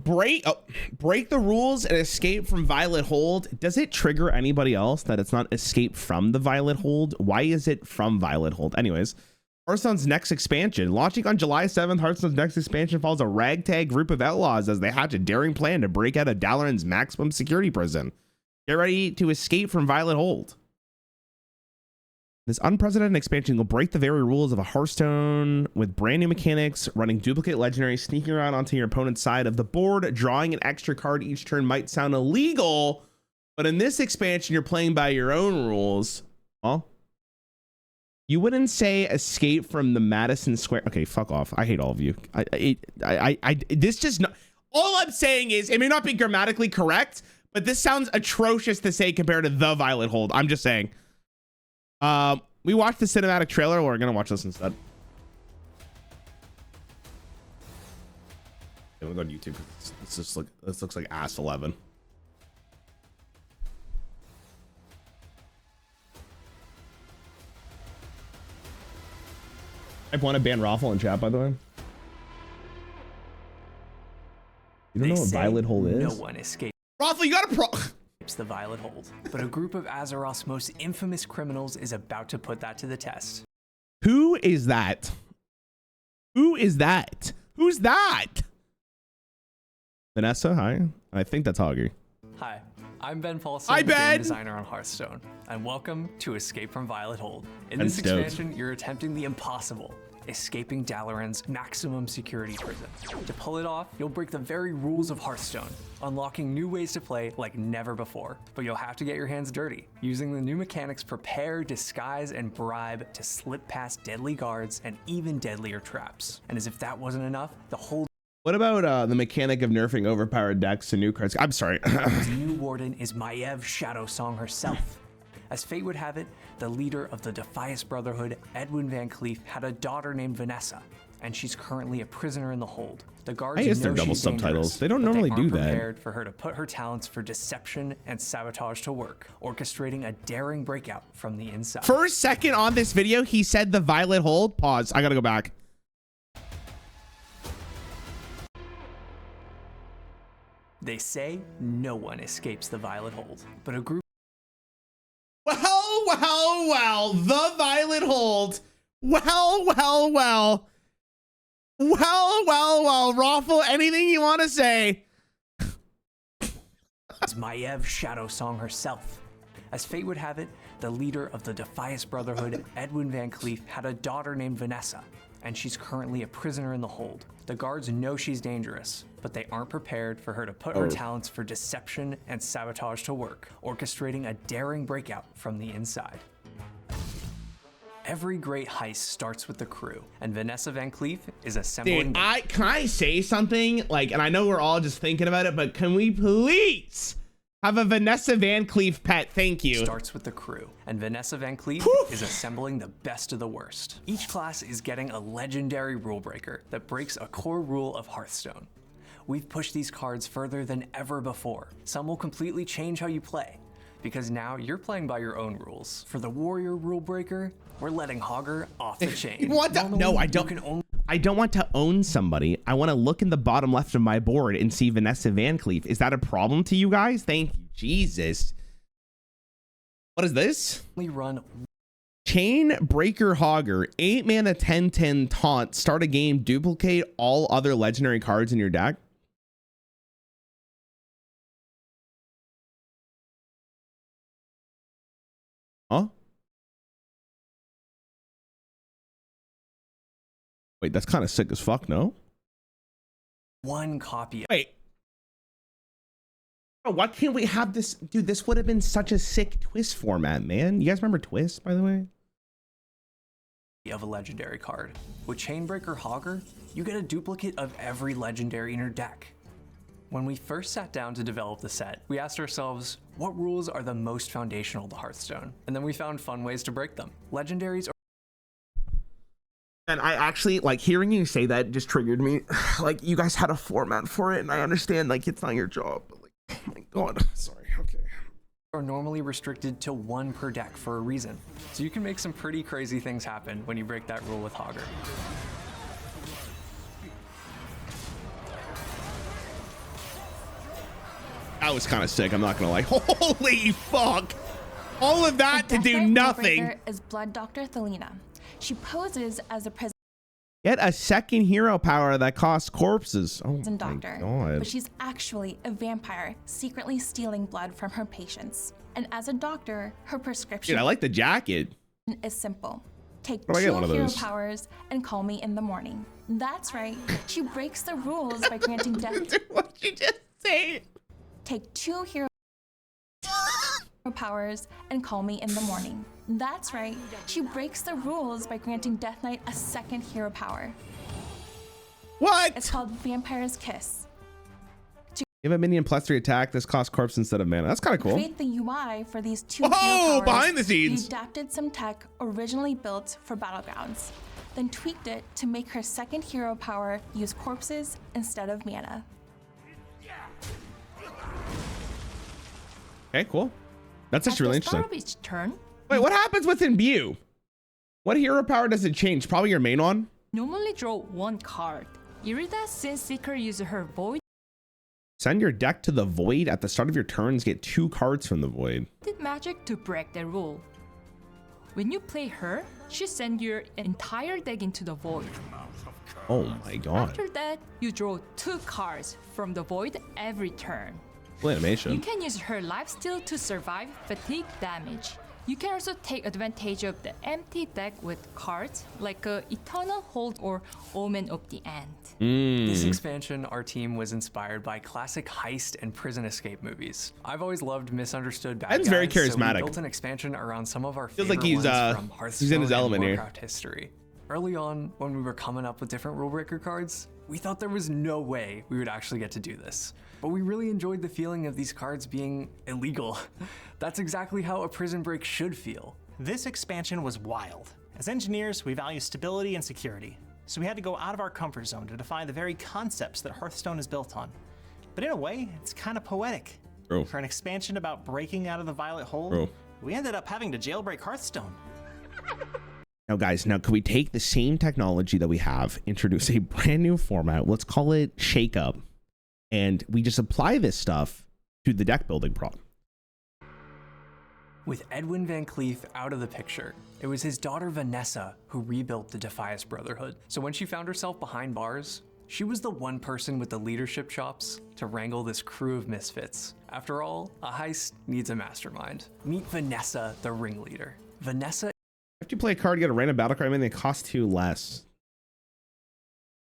break the rules and escape from Violet Hold. Does it trigger anybody else that it's not escape from the Violet Hold? Why is it from Violet Hold? Anyways, Hearthstone's next expansion. Launching on July 7th, Hearthstone's next expansion follows a ragtag group of outlaws as they hatch a daring plan to break out of Dalaran's maximum security prison. Get ready to escape from Violet Hold. This unprecedented expansion will break the very rules of a Hearthstone with brand new mechanics, running duplicate legendaries, sneaking around onto your opponent's side of the board, drawing an extra card each turn might sound illegal, but in this expansion, you're playing by your own rules. Well, you wouldn't say escape from the Madison Square. Okay, fuck off. I hate all of you. This just not, all I'm saying is it may not be grammatically correct, but this sounds atrocious to say compared to the Violet Hold. I'm just saying. We watched the cinematic trailer. We're gonna watch this instead. Yeah, we'll go to YouTube. This looks like ass 11. I want to ban Raffle in chat, by the way. You don't know what Violet Hold is? No one escapes. Raffle, you got a the Violet Hold, but a group of Azeroth's most infamous criminals is about to put that to the test. Who is that? Who is that? Who's that? Vanessa, hi. I think that's Hoggy. Hi, I'm Ben Paulson, game designer on Hearthstone, and welcome to Escape from Violet Hold. In this expansion, you're attempting the impossible, escaping Dalaran's maximum security prison. To pull it off, you'll break the very rules of Hearthstone, unlocking new ways to play like never before. But you'll have to get your hands dirty, using the new mechanics Prepare, Disguise, and Bribe to slip past deadly guards and even deadlier traps. And as if that wasn't enough, the whole... What about the mechanic of nerfing overpowered decks and new cards? I'm sorry. The new warden is Maiev Shadow Song herself. As fate would have it, the leader of the Defias Brotherhood, Edwin Van Cleef, had a daughter named Vanessa, and she's currently a prisoner in the hold. The guards know they're double subtitles. They don't normally do that. Prepared for her to put her talents for deception and sabotage to work, orchestrating a daring breakout from the inside. First second on this video, he said the Violet Hold. Pause. I gotta go back. They say no one escapes the Violet Hold, but a group... Well, the Violet Hold. Well, Raffle, anything you want to say? It's Maiev Shadow Song herself. As fate would have it, the leader of the Defias Brotherhood, Edwin Van Cleef, had a daughter named Vanessa, and she's currently a prisoner in the hold. The guards know she's dangerous, but they aren't prepared for her to put her talents for deception and sabotage to work, orchestrating a daring breakout from the inside. Every great heist starts with the crew, and Vanessa Van Cleef is assembling... Dude, can I say something? Like, and I know we're all just thinking about it, but can we please have a Vanessa Van Cleef pet? Thank you. Starts with the crew, and Vanessa Van Cleef is assembling the best of the worst. Each class is getting a legendary rule breaker that breaks a core rule of Hearthstone. We've pushed these cards further than ever before. Some will completely change how you play, because now you're playing by your own rules. For the warrior rule breaker, we're letting Hogger off the chain. No, I don't. I don't want to own somebody. I want to look in the bottom left of my board and see Vanessa Van Cleef. Is that a problem to you guys? Thank you, Jesus. What is this? We run Chain Breaker Hogger, 8 mana 10/10 taunt. Start a game, duplicate all other legendary cards in your deck. Huh? Wait, that's kind of sick as fuck, no? One copy. Wait. Bro, why can't we have this? Dude, this would have been such a sick twist format, man. You guys remember Twist, by the way? Of a legendary card. With Chainbreaker Hogger, you get a duplicate of every legendary in your deck. When we first sat down to develop the set, we asked ourselves, what rules are the most foundational to Hearthstone? And then we found fun ways to break them. Legendaries are... And I actually, like, hearing you say that just triggered me. Like, you guys had a format for it, and I understand, like, it's not your job, but, like, oh my god. Sorry, okay. Are normally restricted to 1 per deck for a reason. So you can make some pretty crazy things happen when you break that rule with Hogger. That was kind of sick. I'm not gonna lie. Holy fuck! All of that to do nothing. Is Blood Doctor Thelina. She poses as a prison Get a second hero power that costs corpses. Oh doctor, my god! but she's actually a vampire secretly stealing blood from her patients. And as a doctor, her prescription Dude, I like the jacket. is simple. Take What do I 2 get, one of hero those? powers and call me in the morning. That's right. She breaks the rules by granting death. What'd you just say? Take 2 hero powers and call me in the morning. That's right. She breaks the rules by granting Death Knight a second hero power. What? It's called Vampire's Kiss. Give a minion +3 attack. This costs corpse instead of mana. That's kind of cool. Create the UI for these 2 Whoa, hero powers. behind the scenes. We adapted some tech originally built for Battlegrounds, then tweaked it to make her second hero power use corpses instead of mana. Okay, cool. That's actually really interesting. At the start of each turn, Wait, what happens with imbue? What hero power does it change? Probably your main one. normally draw 1 card. Irida Sin Seeker uses her void Send your deck to the void at the start of your turns. Get 2 cards from the void. magic to break that rule. When you play her, she sends your entire deck into the void. Oh my god. After that, you draw 2 cards from the void every turn. Cool You animation. can use her lifesteal to survive fatigue damage. You can also take advantage of the empty deck with cards like Eternal Hold or Omen of the End. This expansion, our team was inspired by classic heist and prison escape movies. I've always loved misunderstood bad Ben's guys, very so charismatic. we built an expansion around some of our Feels favorite like he's, ones from Hearthstone he's in his element and here. Warcraft history. Early on, when we were coming up with different rule breaker cards, we thought there was no way we would actually get to do this. But we really enjoyed the feeling of these cards being illegal. That's exactly how a prison break should feel. This expansion was wild. As engineers, we value stability and security, so we had to go out of our comfort zone to define the very concepts that Hearthstone is built on. But in a way, it's kind of poetic. Bro. For an expansion about breaking out of the Violet Hold, Bro. we ended up having to jailbreak Hearthstone. Now guys, now can we take the same technology that we have, introduce a brand new format, let's call it Shake Up, and we just apply this stuff to the deck building problem. With Edwin Van Cleef out of the picture, it was his daughter Vanessa who rebuilt the Defias Brotherhood. So when she found herself behind bars, she was the one person with the leadership chops to wrangle this crew of misfits. After all, a heist needs a mastermind. Meet Vanessa, the ringleader. Vanessa After you play a card, get a random battle card, and they cost 2 less.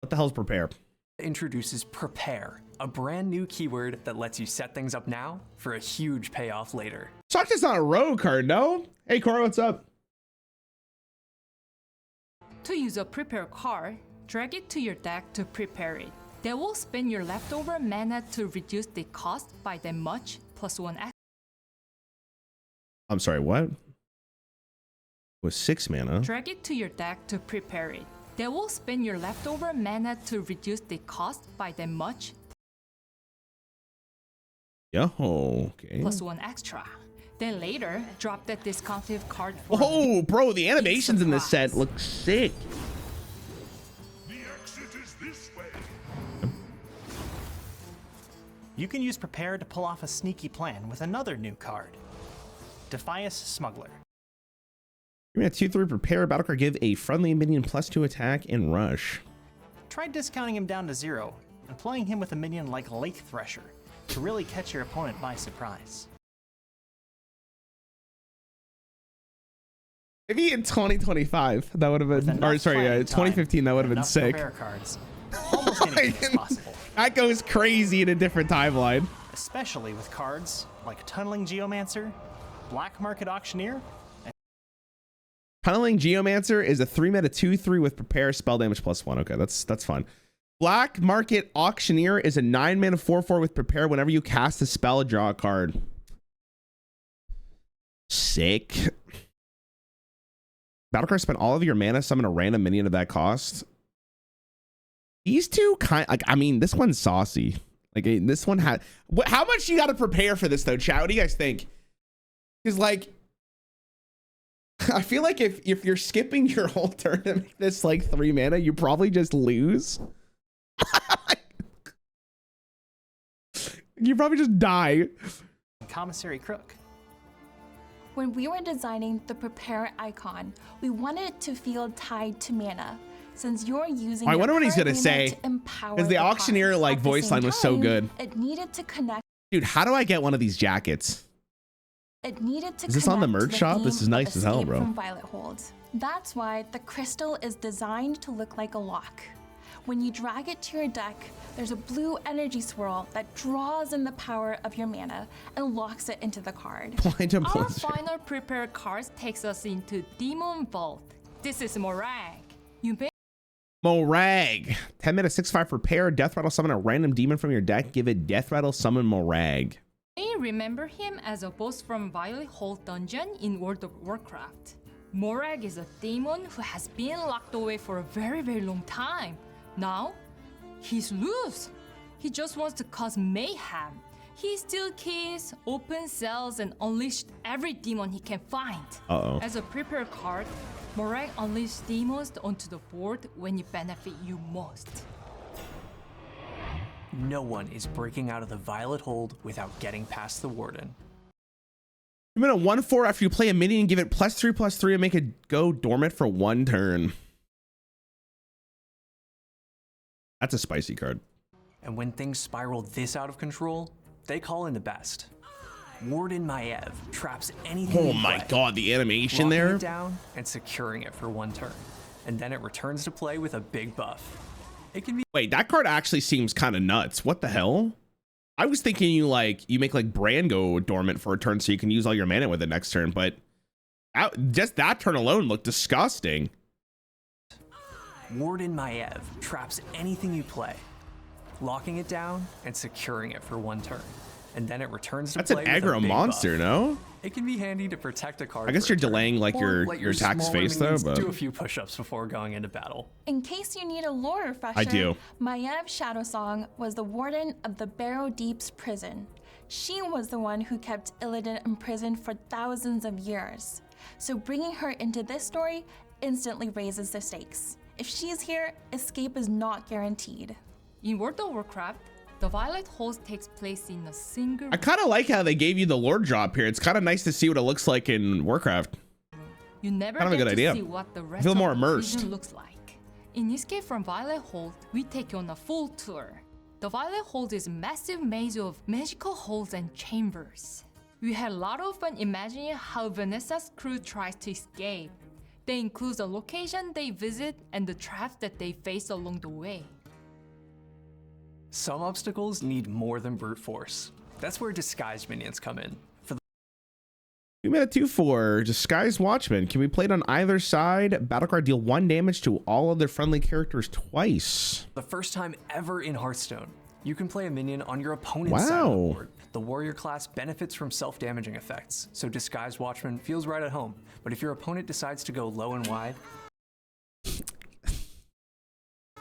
What the hell's prepare? introduces prepare, a brand new keyword that lets you set things up now for a huge payoff later. Chalk is not a rogue card, no? Hey, Cora, what's up? To use a prepare card, drag it to your deck to prepare it. That will spend your leftover mana to reduce the cost by that much, plus 1 extra. I'm sorry, what? With 6 mana. Drag it to your deck to prepare it. That will spend your leftover mana to reduce the cost by that much, Yo, okay. plus 1 extra. Then later, drop that discounted card for Oh, bro, the animations in this set surprise. look sick. The exit is this way. You can use Prepare to pull off a sneaky plan with another new card, Defias Smuggler. You're gonna 2/3 prepare battle card, give a friendly minion +2 attack and rush. Try discounting him down to 0 and playing him with a minion like Lake Thresher to really catch your opponent by surprise. Maybe in 2025 that would have With been, enough or sorry, playing 2015 that time would have and been enough sick. Prepare cards. Almost anything is possible, That goes crazy in a different timeline. especially with cards like Tunneling Geomancer, Black Market Auctioneer, Tunneling Geomancer is a 3-mana 2/3 with prepare spell damage +1. Okay, that's fun. Black Market Auctioneer is a 9-mana 4/4 with prepare. Whenever you cast a spell, draw a card. Sick. Battle card, spend all of your mana, summon a random minion of that cost. These two I mean, this one's saucy. Like, this one had, how much you got to prepare for this though, chat? What do you guys think? Because like, I feel like if you're skipping your whole turn to make this like 3 mana, you probably just lose. You probably just die. Commissary Crook. When we were designing the prepare icon, we wanted it to feel tied to mana, since you're using I your wonder what he's current gonna mana say, to empower because the auctioneer cards. like At the voice same line was so time, good. It needed to connect. Dude, how do I get one of these jackets? It needed to Is this on the connect to merch shop? theme This is of nice as hell, Escape bro. From Violet Hold. That's why the crystal is designed to look like a lock. When you drag it to your deck, there's a blue energy swirl that draws in the power of your mana and locks it into the card. Blind and Our Blizzard. final prepared cards takes us into Demon Vault. This is Morag. You may Morag. 10 minutes, 6/5 for pair. Death Rattle summon a random demon from your deck. Give it Death Rattle summon Morag. remember him as a boss from Violet Hold dungeon in World of Warcraft. Morag is a demon who has been locked away for a very long time. Now, he's loose. He just wants to cause mayhem. He steals keys, opens cells, and unleashed every demon he can find. As a prepared card, Morag unleashes demons onto the board when it benefits you most. No one is breaking out of the Violet Hold without getting past the warden. You a 1/4 after you play a minion, give it +3/+3 and make it go dormant for 1 turn. That's a spicy card. And when things spiral this out of control, they call in the best. Warden Maev traps anything. Oh you my play, god, the animation locking there. it down and securing it for 1 turn. And then it returns to play with a big buff. It can be. Wait, that card actually seems kind of nuts. What the hell? I was thinking you make like Bran go dormant for a turn so you can use all your mana with it next turn, but just that turn alone looked disgusting. Warden Maev traps anything you play, locking it down and securing it for 1 turn. And then it returns to That's an play with a aggro big monster, buff. no? It can be handy to protect a card. I guess for a you're turn, delaying like or your let attack's smaller face though, minions but do a few push-ups before going into battle. In case you need a lore refresher, I do. Maev Shadowsong was the warden of the Barrow Deep's prison. She was the one who kept Illidan imprisoned for thousands of years. So bringing her into this story instantly raises the stakes. If she's here, escape is not guaranteed. In World of Warcraft, the Violet Hold takes place in a single. I kind of like how they gave you the lore drop here. It's kind of nice to see what it looks like in Warcraft. You never Kind of a get good to idea. see what the rest Feel of more the immersed. prison looks like. In Escape from Violet Hold, we take you on a full tour. The Violet Hold is a massive maze of magical halls and chambers. We had a lot of fun imagining how Vanessa's crew tries to escape. They include the location they visit and the traps that they face along the way. Some obstacles need more than brute force. That's where disguised minions come in. For We made a 2/4 Disguised Watchman. Can be played on either side. Battlecard deal 1 damage to all of their friendly characters twice. the first time ever in Hearthstone, you can play a minion on your opponent's side of the Wow. board. The warrior class benefits from self-damaging effects, so Disguised Watchman feels right at home. But if your opponent decides to go low and wide,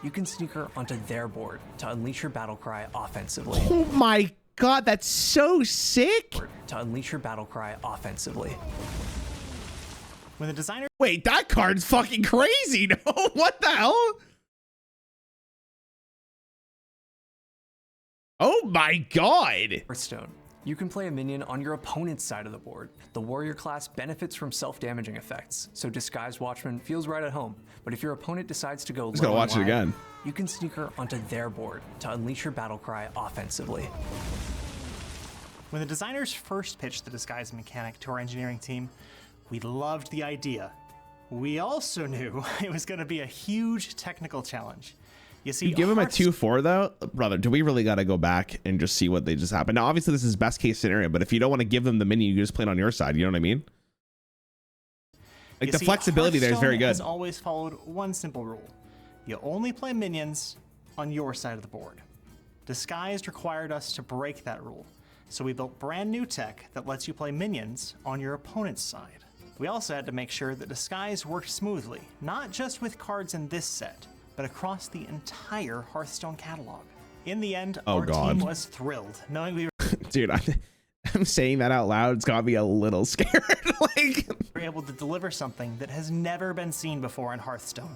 you can sneak her onto their board to unleash your battle cry offensively. Oh my god, that's so sick. To unleash your battle cry offensively. When the designer Wait, that card's fucking crazy. No, what the hell? Oh my god. Hearthstone, you can play a minion on your opponent's side of the board. The warrior class benefits from self-damaging effects, so Disguised Watchman feels right at home. But if your opponent decides to go Just low gotta and watch it wide, again. you can sneak her onto their board to unleash your battle cry offensively. When the designers first pitched the disguise mechanic to our engineering team, we loved the idea. We also knew it was going to be a huge technical challenge. You see, You give him a Hearthstone 2/4 though, brother. Do we really gotta go back and just see what they just happened? Now, obviously, this is best case scenario, but if you don't want to give them the minion, you just play it on your side. You know what I mean? Like You the see, flexibility there is very Hearthstone good. has always followed one simple rule. You only play minions on your side of the board. Disguised required us to break that rule, so we built brand new tech that lets you play minions on your opponent's side. We also had to make sure that Disguise worked smoothly, not just with cards in this set, but across the entire Hearthstone catalog. In the end, Oh, our God. team was thrilled, knowing we Dude, I'm saying that out loud. It's got me a little scared. Like, were able to deliver something that has never been seen before in Hearthstone.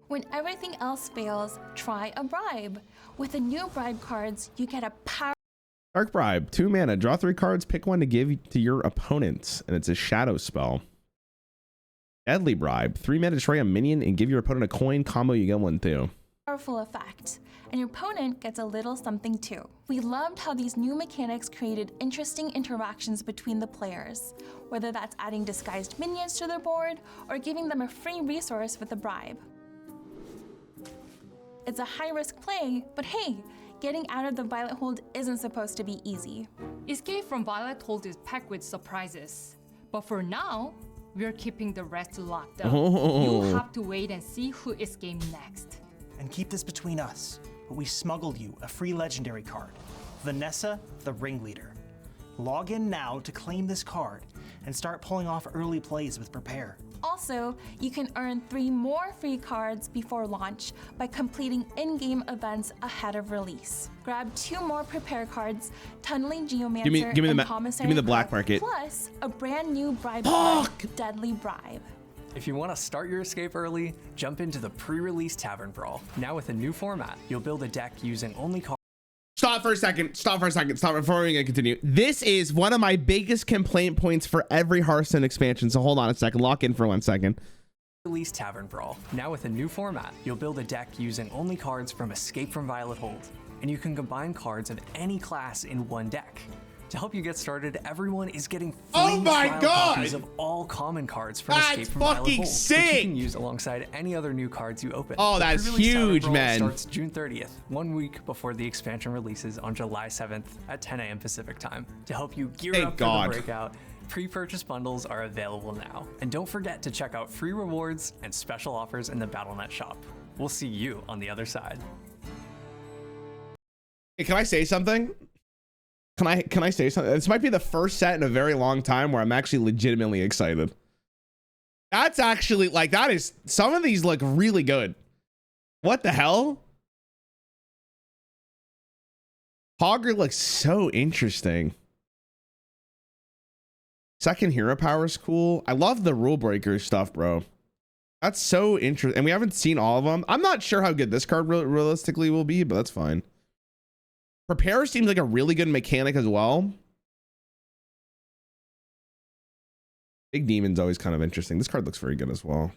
When everything else fails, try a bribe. With the new bribe cards, you get a power Dark Bribe, 2 mana, draw 3 cards, pick one to give to your opponent, and it's a shadow spell. Deadly Bribe, 3 mana, destroy a minion and give your opponent a coin. Combo, you get one too. Powerful effect, and your opponent gets a little something too. We loved how these new mechanics created interesting interactions between the players, whether that's adding disguised minions to their board or giving them a free resource with a bribe. It's a high-risk play, but hey, getting out of the Violet Hold isn't supposed to be easy. Escape from Violet Hold is packed with surprises. But for now, we're keeping the rest locked up. Oh. You have to wait and see who escapes next. And keep this between us, but we smuggled you a free legendary card, Vanessa, the Ringleader. Log in now to claim this card and start pulling off early plays with Prepare. Also, you can earn 3 more free cards before launch by completing in-game events ahead of release. Grab 2 more Prepare cards, Tunneling Geomancer and Commissary give me the black Clerk, market. plus a brand new bribe card, Deadly Bribe. If you want to start your escape early, jump into the pre-release Tavern Brawl. Now with a new format, you'll build a deck using only cards. Stop for a second. Stop before we continue. This is one of my biggest complaint points for every Hearthstone expansion. So hold on a second. Lock in for 1 second. Release Tavern Brawl. Now with a new format, you'll build a deck using only cards from Escape from Violet Hold, and you can combine cards of any class in one deck. To help you get started, everyone is getting free trial copies of all common cards from Escape from Violet Hold, which you can use alongside any other new cards you open. Oh, that's huge, man. Starts June 30th, 1 week before the expansion releases on July 7th at 10 a.m. Pacific time. To help you gear up for the breakout, pre-purchase bundles are available now. And don't forget to check out free rewards and special offers in the Battle.net shop. We'll see you on the other side. Hey, can I say something? Can I say something? This might be the first set in a very long time where I'm actually legitimately excited. That's actually like, that is, some of these look really good. What the hell? Hogger looks so interesting. Second hero power is cool. I love the rule breaker stuff, bro. That's so interesting. And we haven't seen all of them. I'm not sure how good this card realistically will be, but that's fine. Prepare seems like a really good mechanic as well. Big Demon's always kind of interesting. This card looks very good as well.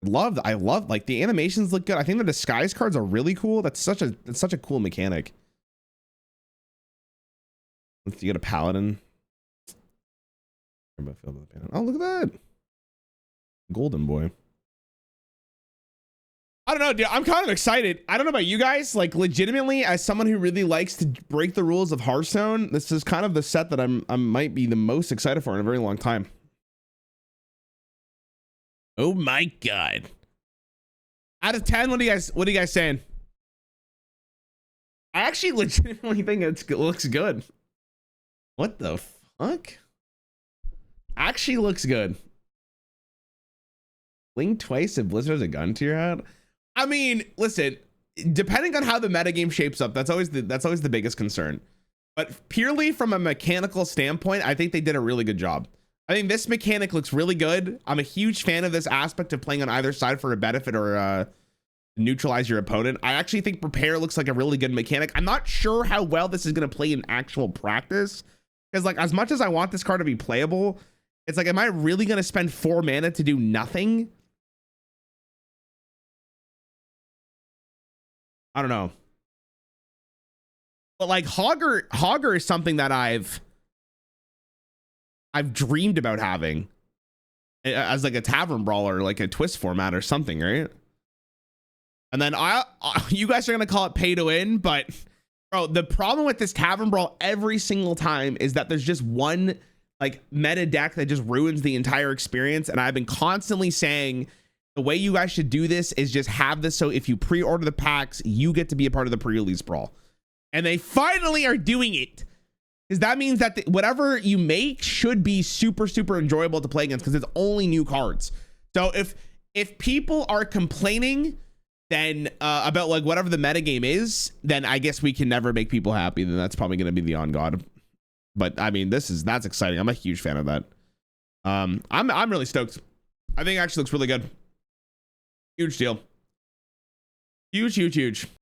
I love like the animations look good. I think the disguise cards are really cool. That's such a cool mechanic. You get a paladin. Oh, look at that. Golden boy. I don't know, dude. I'm kind of excited. I don't know about you guys. Like, legitimately, as someone who really likes to break the rules of Hearthstone, this is kind of the set that I might be the most excited for in a very long time. Oh my god! Out of 10, what are you guys saying? I actually legitimately think it looks good. What the fuck? Actually looks good. Blink twice if Blizzard has a gun to your head. I mean, listen, depending on how the metagame shapes up, that's always the biggest concern. But purely from a mechanical standpoint, I think they did a really good job. I think this mechanic looks really good. I'm a huge fan of this aspect of playing on either side for a benefit or neutralize your opponent. I actually think Prepare looks like a really good mechanic. I'm not sure how well this is going to play in actual practice, because like, as much as I want this card to be playable, it's like, am I really going to spend 4 mana to do nothing? I don't know. But like Hogger is something that I've dreamed about having as like a tavern brawler, like a twist format or something, right? And then you guys are gonna call it pay to win, but bro, the problem with this tavern brawl every single time is that there's just one like meta deck that just ruins the entire experience. And I've been constantly saying, the way you guys should do this is just have this so if you pre-order the packs, you get to be a part of the pre-release brawl. And they finally are doing it, because that means that whatever you make should be super, super enjoyable to play against, because it's only new cards. So if people are complaining then about like whatever the metagame is, then I guess we can never make people happy. Then that's probably going to be the on god. But I mean, that's exciting. I'm a huge fan of that. I'm really stoked. I think it actually looks really good. Huge deal. Huge.